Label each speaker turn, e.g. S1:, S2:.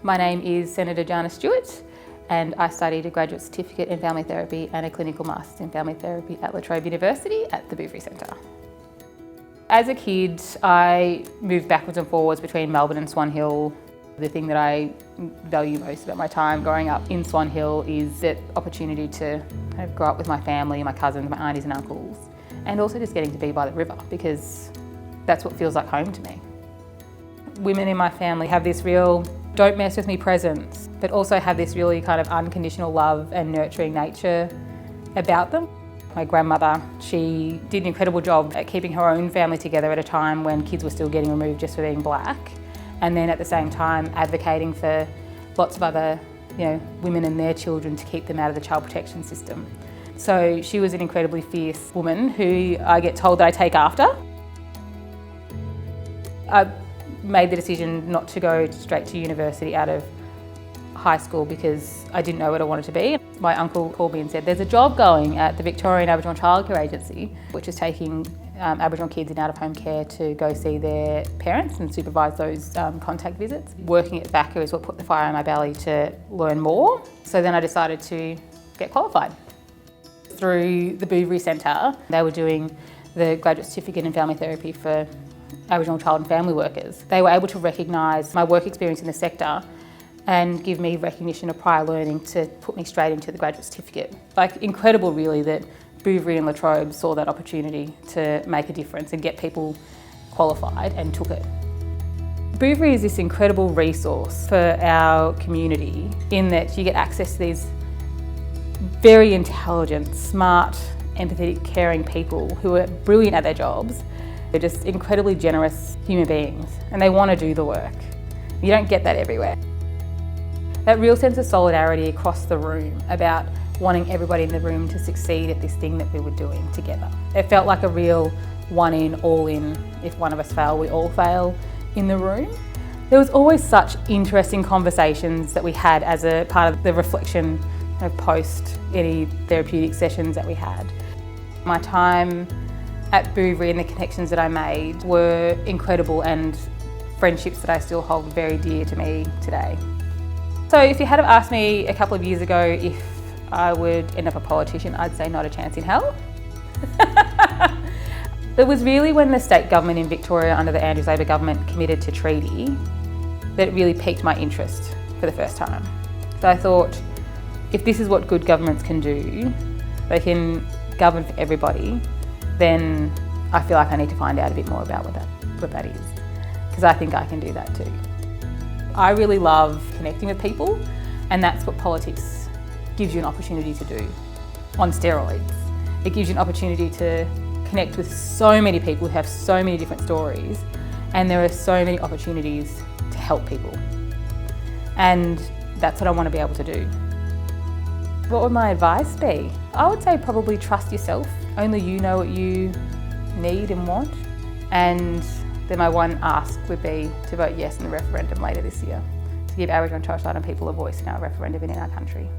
S1: My name is Senator Jana Stewart, and I studied a graduate certificate in family therapy and a clinical master's in family therapy at Trobe University at the Bouverie Centre. As a kid, I moved backwards and forwards between Melbourne and Swan Hill. The thing that I value most about my time growing up in Swan Hill is that opportunity to kind of grow up with my family, my cousins, my aunties and uncles, and also just getting to be by the river, because that's what feels like home to me. Women in my family have this real don't mess with me presence, but also have this really kind of unconditional love and nurturing nature about them. My grandmother, she did an incredible job at keeping her own family together at a time when kids were still getting removed just for being black, and then at the same time advocating for lots of other women and their children to keep them out of the child protection system. So she was an incredibly fierce woman who I get told that I take after. I made the decision not to go straight to university out of high school because I didn't know what I wanted to be. My uncle called me and said, there's a job going at the Victorian Aboriginal Childcare Agency, which is taking Aboriginal kids in out-of-home care to go see their parents and supervise those contact visits. Working at VACA is what put the fire in my belly to learn more. So then I decided to get qualified. Through the Bouverie Centre, they were doing the graduate certificate in family therapy for Aboriginal child and family workers. They were able to recognise my work experience in the sector and give me recognition of prior learning to put me straight into the graduate certificate. Like, incredible really that Bouverie and La Trobe saw that opportunity to make a difference and get people qualified and took it. Bouverie is this incredible resource for our community in that you get access to these very intelligent, smart, empathetic, caring people who are brilliant at their jobs. They're just incredibly generous human beings and they want to do the work. You don't get that everywhere. That real sense of solidarity across the room about wanting everybody in the room to succeed at this thing that we were doing together. It felt like a real one in, all in. If one of us fail, we all fail in the room. There was always such interesting conversations that we had as a part of the reflection post any therapeutic sessions that we had. My time at Bouverie and the connections that I made were incredible, and friendships that I still hold very dear to me today. So if you had have asked me a couple of years ago if I would end up a politician, I'd say not a chance in hell. It was really when the state government in Victoria under the Andrews Labor government committed to treaty that it really piqued my interest for the first time. So I thought, if this is what good governments can do, they can govern for everybody, then I feel like I need to find out a bit more about what that is, because I think I can do that too. I really love connecting with people, and that's what politics gives you an opportunity to do on steroids. It gives you an opportunity to connect with so many people who have so many different stories, and there are so many opportunities to help people. And that's what I want to be able to do. What would my advice be? I would say probably trust yourself. Only you know what you need and want. And then my one ask would be to vote yes in the referendum later this year, to give Aboriginal and Torres Strait Islander people a voice in our referendum and in our country.